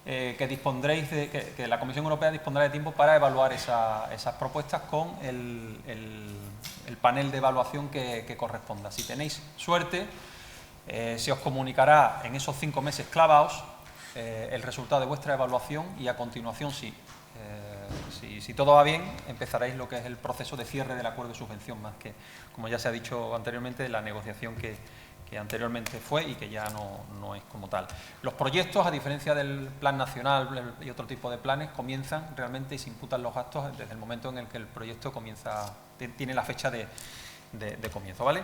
que dispondréis que la Comisión Europea dispondrá de tiempo para evaluar esas propuestas con el panel de evaluación que corresponda. Si tenéis suerte, se os comunicará en esos 5 meses clavados el resultado de vuestra evaluación, y a continuación, si todo va bien, empezaréis lo que es el proceso de cierre del acuerdo de subvención, más que, como ya se ha dicho anteriormente, la negociación que anteriormente fue y que ya no es como tal. Los proyectos, a diferencia del plan nacional y otro tipo de planes, comienzan realmente y se imputan los gastos desde el momento en el que el proyecto tiene la fecha de comienzo, ¿vale?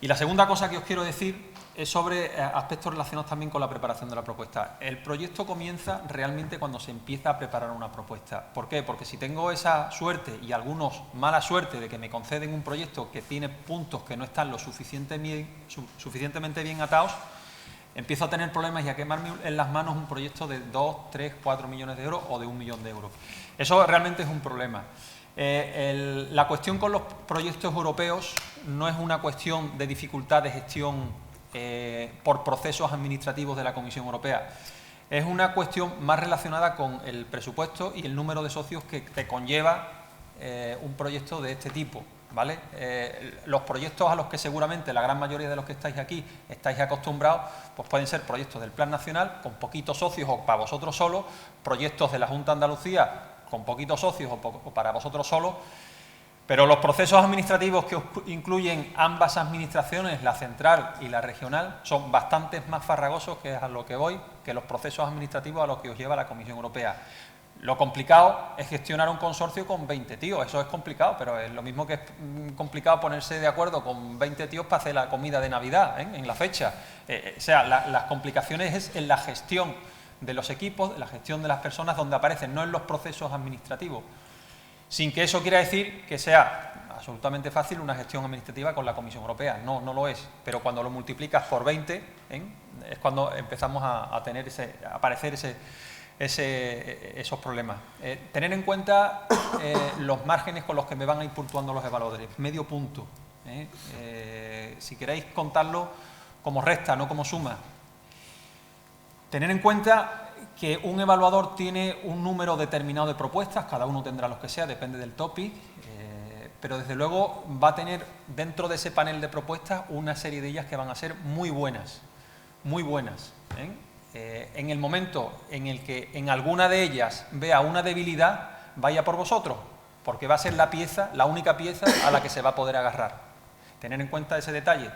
Y la segunda cosa que os quiero decir es sobre aspectos relacionados también con la preparación de la propuesta. El proyecto comienza realmente cuando se empieza a preparar una propuesta. ¿Por qué? Porque si tengo esa suerte, y algunos mala suerte, de que me conceden un proyecto que tiene puntos que no están lo suficientemente bien atados, empiezo a tener problemas y a quemarme en las manos un proyecto de 2, 3, 4 millones de euros o de 1 millón de euros. Eso realmente es un problema. La cuestión con los proyectos europeos no es una cuestión de dificultad de gestión por procesos administrativos de la Comisión Europea. Es una cuestión más relacionada con el presupuesto y el número de socios que te conlleva un proyecto de este tipo, ¿vale? Los proyectos a los que seguramente la gran mayoría de los que estáis aquí estáis acostumbrados, pues pueden ser proyectos del Plan Nacional con poquitos socios o para vosotros solos, proyectos de la Junta de Andalucía con poquitos socios o para vosotros solos, pero los procesos administrativos que incluyen ambas administraciones, la central y la regional, son bastante más farragosos, que es a lo que voy, que los procesos administrativos a los que os lleva la Comisión Europea. Lo complicado es gestionar un consorcio con 20 tíos, eso es complicado, pero es lo mismo que es complicado ponerse de acuerdo con 20 tíos para hacer la comida de Navidad, en la fecha. O sea, las complicaciones es en la gestión de los equipos, la gestión de las personas, donde aparecen, no en los procesos administrativos. Sin que eso quiera decir que sea absolutamente fácil una gestión administrativa con la Comisión Europea, no lo es, pero cuando lo multiplicas por 20, es cuando empezamos a tener aparecer esos problemas. Tener en cuenta los márgenes con los que me van a ir puntuando los evaluadores, medio punto. Si queréis contarlo como resta, no como suma. Tener en cuenta que un evaluador tiene un número determinado de propuestas, cada uno tendrá los que sea, depende del topic, pero desde luego va a tener dentro de ese panel de propuestas una serie de ellas que van a ser muy buenas, muy buenas. En el momento en el que en alguna de ellas vea una debilidad, vaya por vosotros, porque va a ser la única pieza a la que se va a poder agarrar. Tener en cuenta ese detalle.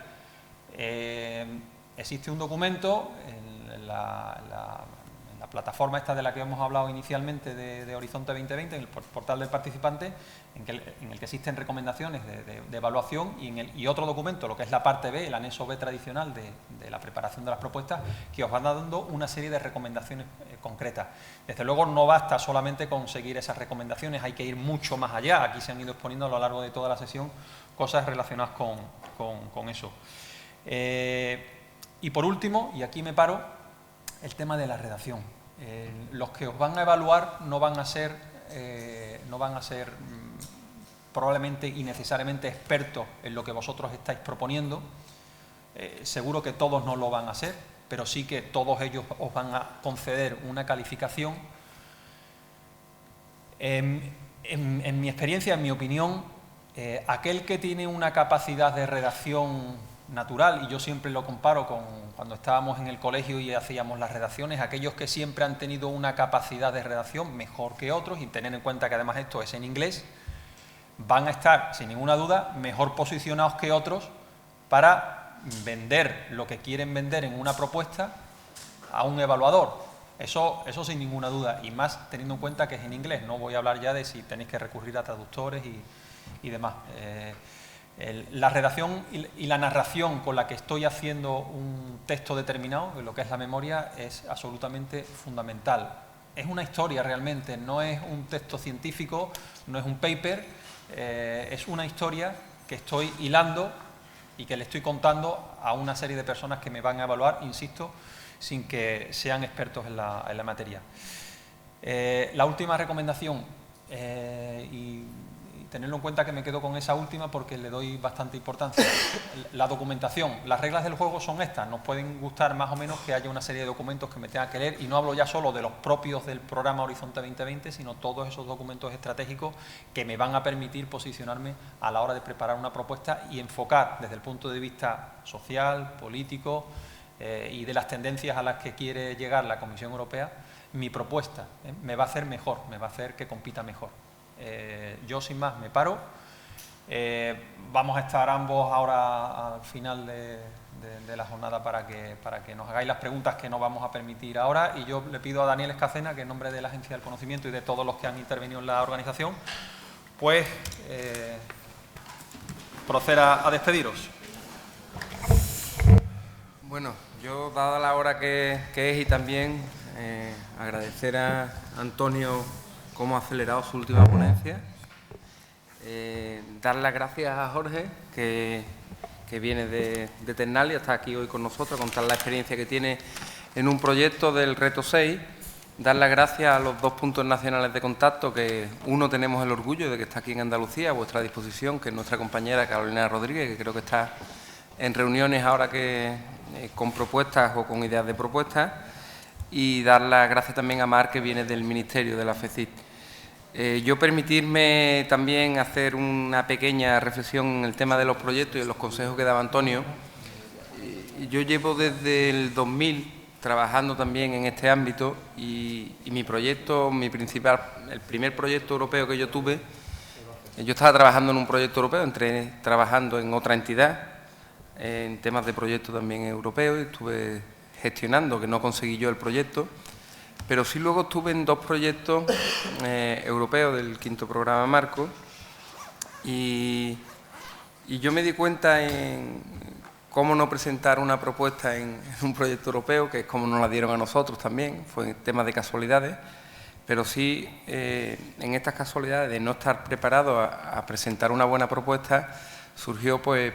Existe un documento en la plataforma esta de la que hemos hablado inicialmente de Horizonte 2020, en el portal del participante, en el que existen recomendaciones de evaluación, y otro documento, lo que es la parte B, el anexo B tradicional de la preparación de las propuestas, que os van dando una serie de recomendaciones concretas. Desde luego no basta solamente con seguir esas recomendaciones, hay que ir mucho más allá. Aquí se han ido exponiendo a lo largo de toda la sesión cosas relacionadas con eso. Y por último, y aquí me paro, el tema de la redacción. Los que os van a evaluar no van a ser probablemente y necesariamente expertos en lo que vosotros estáis proponiendo. Seguro que todos no lo van a ser, pero sí que todos ellos os van a conceder una calificación. En mi experiencia, en mi opinión, aquel que tiene una capacidad de redacción natural, y yo siempre lo comparo con cuando estábamos en el colegio y hacíamos las redacciones, aquellos que siempre han tenido una capacidad de redacción mejor que otros, y tener en cuenta que además esto es en inglés, van a estar, sin ninguna duda, mejor posicionados que otros para vender lo que quieren vender en una propuesta a un evaluador. Eso sin ninguna duda, y más teniendo en cuenta que es en inglés. No voy a hablar ya de si tenéis que recurrir a traductores y demás. La redacción y la narración con la que estoy haciendo un texto determinado, lo que es la memoria, es absolutamente fundamental. Es una historia realmente, no es un texto científico, no es un paper, es una historia que estoy hilando y que le estoy contando a una serie de personas que me van a evaluar, insisto, sin que sean expertos en la materia. La última recomendación, y tenerlo en cuenta que me quedo con esa última porque le doy bastante importancia, la documentación. Las reglas del juego son estas, nos pueden gustar más o menos que haya una serie de documentos que me tenga que leer, y no hablo ya solo de los propios del programa Horizonte 2020, sino todos esos documentos estratégicos que me van a permitir posicionarme a la hora de preparar una propuesta y enfocar desde el punto de vista social, político y de las tendencias a las que quiere llegar la Comisión Europea. Mi propuesta me va a hacer mejor, me va a hacer que compita mejor. Yo sin más me paro. Vamos a estar ambos ahora al final de la jornada para que nos hagáis las preguntas que nos vamos a permitir ahora, y yo le pido a Daniel Escacena que en nombre de la Agencia del Conocimiento y de todos los que han intervenido en la organización, pues proceda a despediros. Bueno, yo, dada la hora que es, y también agradecer a Antonio cómo ha acelerado su última ponencia, dar las gracias a Jorge, que viene de Ternalia, está aquí hoy con nosotros, a contar la experiencia que tiene en un proyecto del Reto 6, dar las gracias a los 2 puntos nacionales de contacto, que uno tenemos el orgullo de que está aquí en Andalucía, a vuestra disposición, que es nuestra compañera Carolina Rodríguez, que creo que está en reuniones ahora con propuestas o con ideas de propuestas, y dar las gracias también a Mar, que viene del Ministerio de la FECIT. Yo permitirme también hacer una pequeña reflexión en el tema de los proyectos y en los consejos que daba Antonio. Yo llevo desde el 2000 trabajando también en este ámbito, y mi proyecto, el primer proyecto europeo que yo tuve, yo estaba trabajando en un proyecto europeo, entré trabajando en otra entidad, en temas de proyectos también europeos, y estuve gestionando, que no conseguí yo el proyecto, pero sí luego estuve en 2 proyectos europeos del 5º programa marco, y yo me di cuenta en cómo no presentar una propuesta en un proyecto europeo, que es como nos la dieron a nosotros también, fue tema de casualidades, pero sí en estas casualidades de no estar preparado a presentar una buena propuesta, surgió pues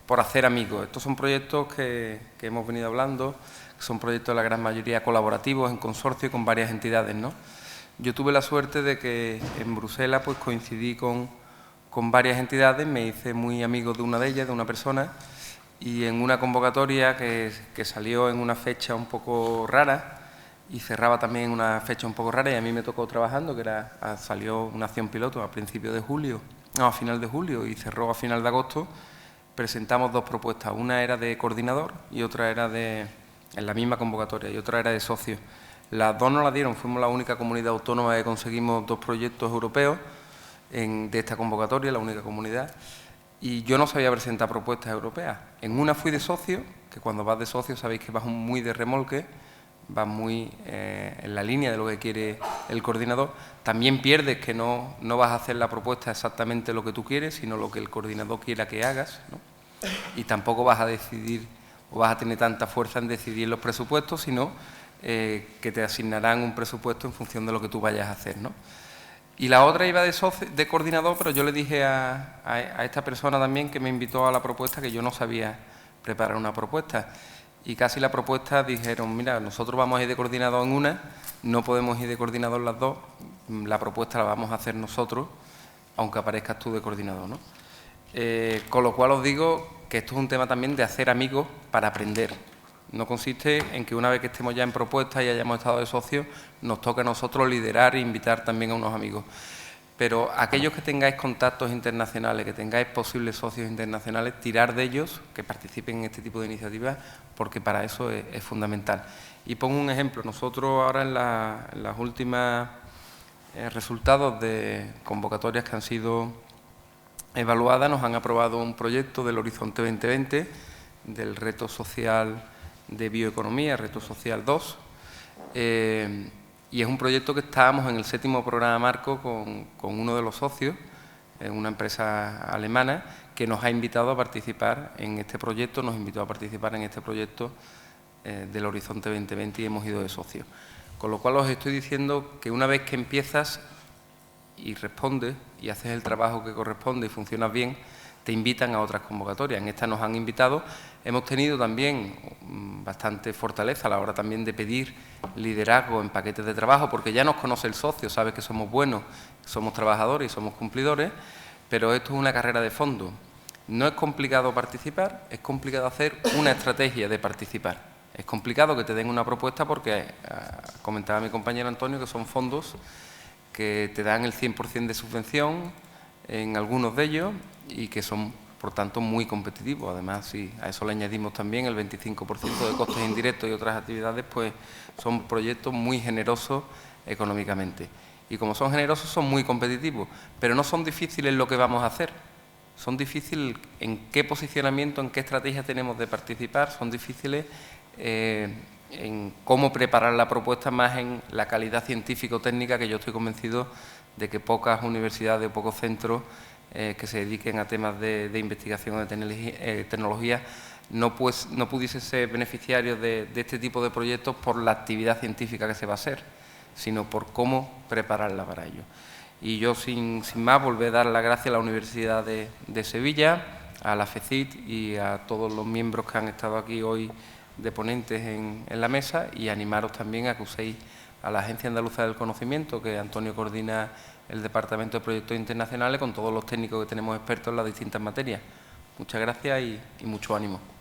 por hacer amigos. Estos son proyectos que hemos venido hablando, que son proyectos la gran mayoría colaborativos, en consorcio con varias entidades, ¿no? Yo tuve la suerte de que en Bruselas pues coincidí con varias entidades, me hice muy amigo de una de ellas, de una persona, y en una convocatoria que salió en una fecha un poco rara y cerraba también en una fecha un poco rara, y a mí me tocó trabajando, que salió una acción piloto a principios de julio, no, a final de julio, y cerró a final de agosto. Presentamos 2 propuestas, una era de coordinador y otra era en la misma convocatoria, y otra era de socio. Las 2 nos las dieron, fuimos la única comunidad autónoma que conseguimos 2 proyectos europeos de esta convocatoria, la única comunidad, y yo no sabía presentar propuestas europeas. En una fui de socio, que cuando vas de socio sabéis que vas muy de remolque, vas muy en la línea de lo que quiere el coordinador. También pierdes que no vas a hacer la propuesta exactamente lo que tú quieres, sino lo que el coordinador quiera que hagas, ¿no? Y tampoco vas a decidir o vas a tener tanta fuerza en decidir los presupuestos, sino que te asignarán un presupuesto en función de lo que tú vayas a hacer, ¿no? Y la otra iba de coordinador, pero yo le dije a esta persona también, que me invitó a la propuesta, que yo no sabía preparar una propuesta. Y casi la propuesta dijeron, mira, nosotros vamos a ir de coordinador en una, no podemos ir de coordinador las 2, la propuesta la vamos a hacer nosotros, aunque aparezcas tú de coordinador, ¿no? Con lo cual os digo que esto es un tema también de hacer amigos para aprender. No consiste en que una vez que estemos ya en propuesta y hayamos estado de socios, nos toca a nosotros liderar e invitar también a unos amigos. Pero aquellos que tengáis contactos internacionales, que tengáis posibles socios internacionales, tirar de ellos, que participen en este tipo de iniciativas, porque para eso es fundamental. Y pongo un ejemplo. Nosotros ahora en las últimas resultados de convocatorias que han sido evaluadas, nos han aprobado un proyecto del Horizonte 2020, del Reto Social de Bioeconomía, Reto Social 2, y es un proyecto que estábamos en el 7º programa marco con uno de los socios, una empresa alemana, que nos ha invitado a participar en este proyecto, del Horizonte 2020 y hemos ido de socio. Con lo cual os estoy diciendo que una vez que empiezas y respondes y haces el trabajo que corresponde y funcionas bien, te invitan a otras convocatorias. En esta nos han invitado. Hemos tenido también bastante fortaleza a la hora también de pedir liderazgo en paquetes de trabajo, porque ya nos conoce el socio, sabe que somos buenos, somos trabajadores y somos cumplidores, pero esto es una carrera de fondo. No es complicado participar, es complicado hacer una estrategia de participar. Es complicado que te den una propuesta porque, comentaba mi compañero Antonio, que son fondos que te dan el 100% de subvención en algunos de ellos y que son, por tanto, muy competitivos. Además, si a eso le añadimos también el 25% de costes indirectos y otras actividades, pues son proyectos muy generosos económicamente. Y como son generosos, son muy competitivos, pero no son difíciles lo que vamos a hacer. Son difíciles en qué posicionamiento, en qué estrategia tenemos de participar, son difíciles en cómo preparar la propuesta, más en la calidad científico-técnica, que yo estoy convencido de que pocas universidades o pocos centros que se dediquen a temas de investigación o de tecnología no pudiesen ser beneficiarios de este tipo de proyectos por la actividad científica que se va a hacer, sino por cómo prepararla para ello. Y yo, sin más, volver a dar las gracias a la Universidad de Sevilla, a la FECIT y a todos los miembros que han estado aquí hoy de ponentes en la mesa, y animaros también a que uséis a la Agencia Andaluza del Conocimiento, que Antonio coordina el Departamento de Proyectos Internacionales, con todos los técnicos que tenemos expertos en las distintas materias. Muchas gracias y mucho ánimo.